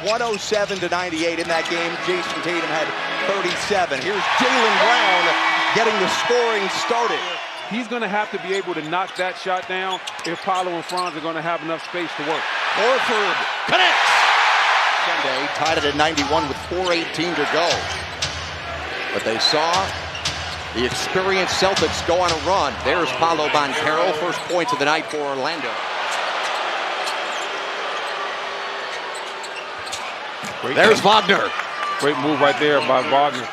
107-98 in that game. Jayson Tatum had 37. Here's Jaylen Brown getting the scoring started. He's going to have to be able to knock that shot down if Paolo and Franz are going to have enough space to work. Horford connects. Sunday tied it at 91 with 4:18 to go. But they saw the experienced Celtics go on a run. There's Paolo Banchero, first points of the night for Orlando. There's Wagner. Great move right there by Wagner.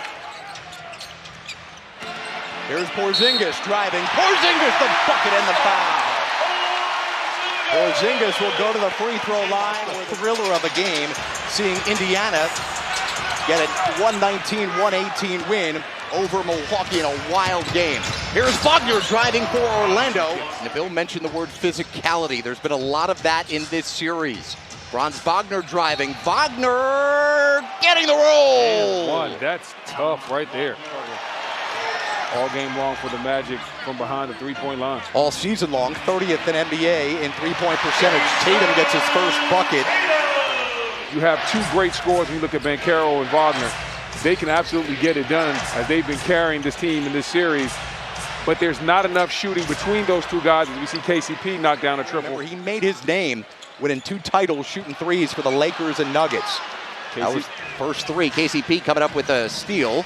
Here's Porzingis driving. Porzingis, the bucket and the foul. Porzingis will go to the free throw line. The thriller of a game, seeing Indiana get a 119-118 win over Milwaukee in a wild game. Here's Wagner driving for Orlando. Nabil mentioned the word physicality. There's been a lot of that in this series. Franz Wagner driving. Wagner getting the roll. One, that's tough right there. All game long for the Magic from behind the three-point line. All season long, 30th in NBA in three-point percentage. Tatum gets his first bucket. You have two great scores when you look at Banchero and Wagner. They can absolutely get it done as they've been carrying this team in this series. But there's not enough shooting between those two guys as we see KCP knock down a triple. Remember, he made his name winning 2 titles shooting threes for the Lakers and Nuggets. That was first three. KCP coming up with a steal.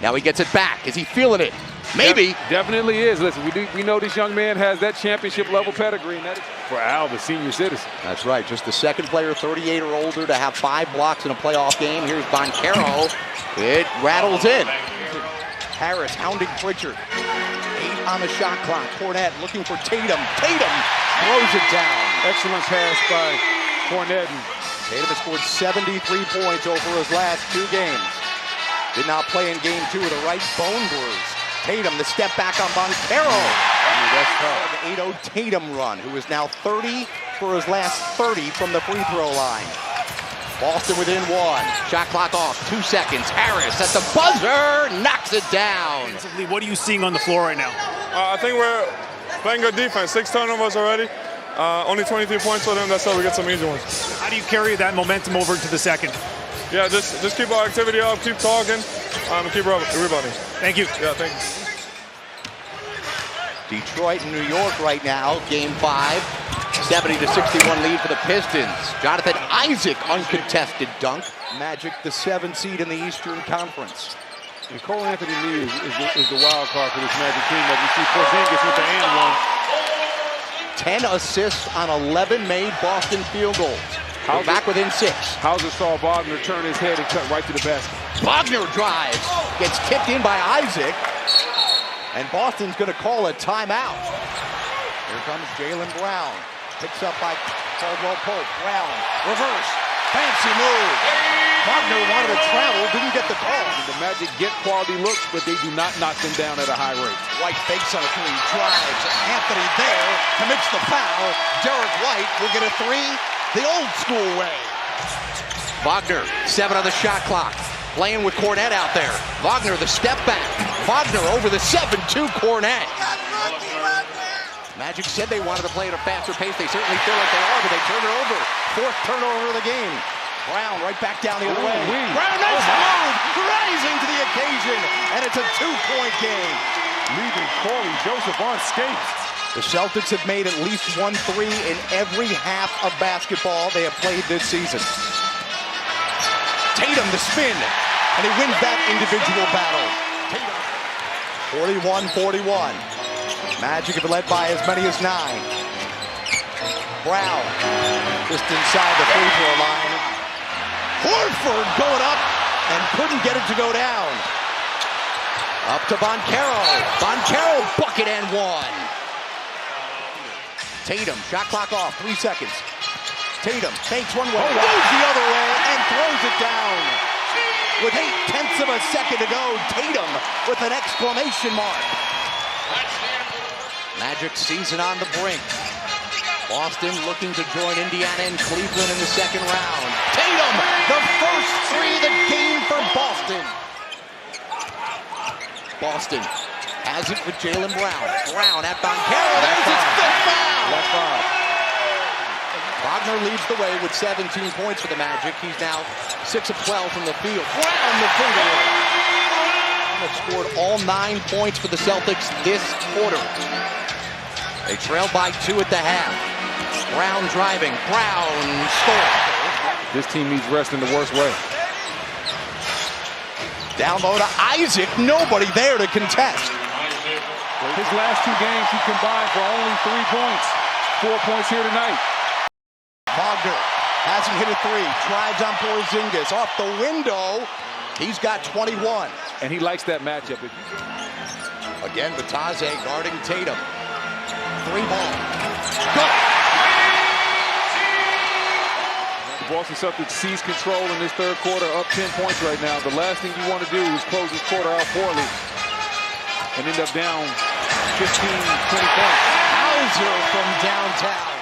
Now he gets it back. Is he feeling it? Maybe. Definitely is. Listen, we know this young man has that championship level pedigree, and that is for Al, the senior citizen. That's right. Just the second player, 38 or older, to have 5 blocks in a playoff game. Here's Banchero. It rattles in. Harris hounding Pritchard. 8 on the shot clock. Cornette looking for Tatum. Tatum throws it down. Excellent pass by Cornette. Tatum has scored 73 points over his last 2 games. Did not play in game 2 with a right bone bruise. Tatum, the step back on Banchero. That's tough. An 8-0 Tatum run, who is now 30 for his last 30 from the free throw line. Boston within 1. Shot clock off, 2 seconds. Harris at the buzzer, knocks it down. What are you seeing on the floor right now? I think we're playing good defense. 6 turnovers already. Only 23 points for them. That's how we get some easy ones. How do you carry that momentum over to the second? Yeah, just keep our activity up, keep talking, and keep rebounding. Thank you. Yeah, thank you. Detroit and New York right now, game 5. 70-61 lead for the Pistons. Jonathan Isaac, uncontested dunk. Magic, the 7th seed in the Eastern Conference. And Cole Anthony Lee is the wild card for this Magic team. As we see Porzingis with the and one. 10 assists on 11 made Boston field goals. We're back within 6. Hauser saw Wagner turn his head and cut right to the basket. Wagner drives, gets kicked in by Isaac, and Boston's going to call a timeout. Here comes Jaylen Brown, picks up by Caldwell Pope. Brown, reverse, fancy move. Wagner wanted to travel, didn't get the call. The Magic get quality looks, but they do not knock them down at a high rate. White fakes on a 3, drives. Anthony there, commits the foul. Derek White will get a 3 the old school way. Wagner, 7 on the shot clock. Playing with Cornette out there. Wagner, the step back. Wagner over the 7-2 Cornette. Magic said they wanted to play at a faster pace. They certainly feel like they are, but they turn it over. 4th turnover of the game. Brown right back down the other way. Brown, nice move, rising to the occasion, and it's a 2-point game. Leaving Corey Joseph on skates. The Celtics have made at least 1 3 in every half of basketball they have played this season. Tatum, the spin, and he wins that individual battle. Tatum, 41-41. Magic have led by as many as 9. Brown, just inside the free throw line. Horford going up and couldn't get it to go down. Up to Banchero. Banchero, bucket and 1. Tatum, shot clock off, 3 seconds. Tatum fakes one way, goes the other way, and throws it down. With 0.8 of a second to go, Tatum with an exclamation mark. Magic season on the brink. Boston looking to join Indiana and Cleveland in the second round. Tatum, the first 3 of the game for Boston. Boston has it with Jaylen Brown. Brown at Banchero. There's his 5th foul. Left 5. Wagner leads the way with 17 points for the Magic. He's now 6 of 12 from the field. Brown the finger. Have scored all 9 points for the Celtics this quarter. They trailed by 2 at the half. Brown driving. Brown scores. This team needs rest in the worst way. Down low to Isaac. Nobody there to contest. His last 2 games, he combined for only 3 points. 4 points here tonight. Wagner hasn't hit a 3. Drives on Porzingis. Off the window. He's got 21. And he likes that matchup. Again, Batase guarding Tatum. 3 ball. Go! The Boston Celtics seize control in this third quarter, up 10 points right now. The last thing you want to do is close this quarter out poorly and end up down 15, 20 points. Hauser from downtown.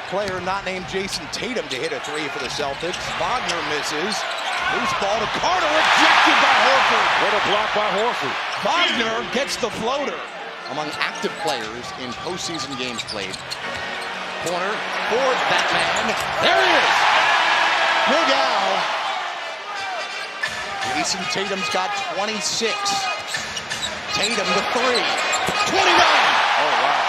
Player not named Jayson Tatum to hit a 3 for the Celtics. Wagner misses. Loose ball to Carter, rejected by Horford. What a block by Horford. Wagner gets the floater. Among active players in postseason games played. Corner for that man. There he is. Big Al. Jayson Tatum's got 26. Tatum the 3. 29. Oh, wow.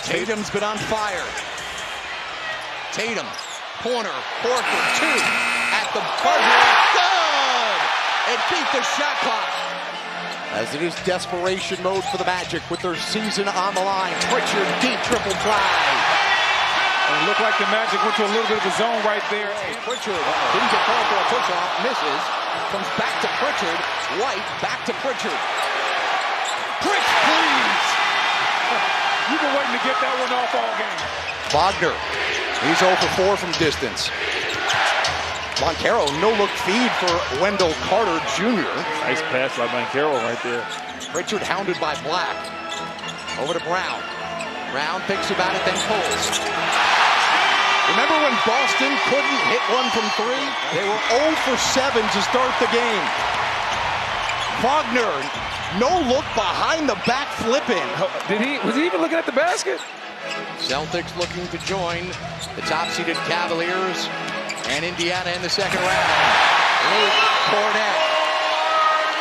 Tatum's been on fire. Tatum, corner, Horford, 2 at the buzzer. Good! It beat the shot clock. As it is desperation mode for the Magic with their season on the line. Pritchard, deep triple try. And it looked like the Magic went to a little bit of a zone right there. Pritchard didn't get called for a push-off, misses. Comes back to Pritchard. White, back to Pritchard. Pritch, please! You've been waiting to get that one off all game. Wagner, he's 0 for 4 from distance. Banchero, no-look feed for Wendell Carter Jr. Nice pass by Banchero right there. Pritchard hounded by Black. Over to Brown. Brown thinks about it, then pulls. Remember when Boston couldn't hit one from 3? They were 0 for 7 to start the game. Wagner, no look behind the back flip in. Was he even looking at the basket? Celtics looking to join the top-seeded Cavaliers and Indiana in the second round. Luke Cornett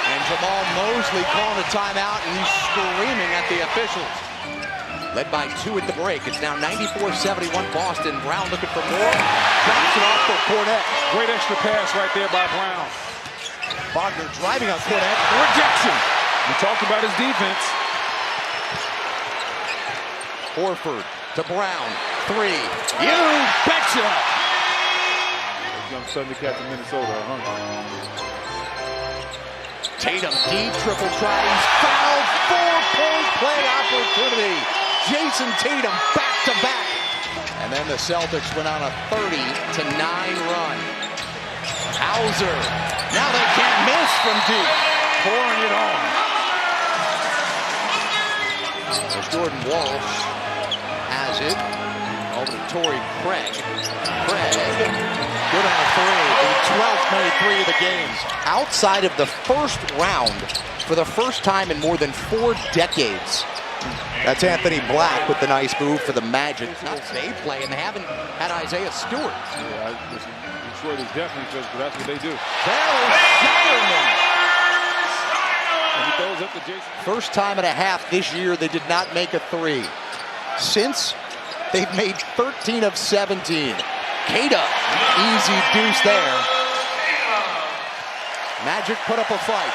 and Jamal Mosley calling a timeout, and he's screaming at the officials. Led by 2 at the break. It's now 94-71 Boston. Brown looking for more. Drops it off for Cornett. Great extra pass right there by Brown. Wagner driving on Cornett. Rejection. We talked about his defense. Horford to Brown. 3. You betcha. Young Thundercats in Minnesota are hungry. Tatum, deep triple try. He's fouled. 4-point play opportunity. Jayson Tatum back-to-back. And then the Celtics went on a 30-9 run. Hauser. Now they can't miss from deep. Pouring it on. As Jordan Walsh has it. Over to Torrey Craig. Craig, good on a 3. The 12th made 3 of the games. Outside of the first round, for the first time in more than 4 decades. That's Anthony Black with the nice move for the Magic. They play, and they haven't had Isaiah Stewart. Yeah, Detroit is definitely good, but that's what they do. Barry Shireman. And he throws up to Jayson. First time and a half this year they did not make a 3. Since, they've made 13 of 17. Keita, easy deuce there. Magic put up a fight.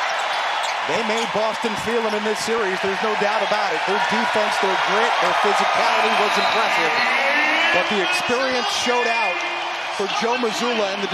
They made Boston feel them in this series. There's no doubt about it. Their defense, their grit, their physicality was impressive. But the experience showed out for Joe Mazzulla and the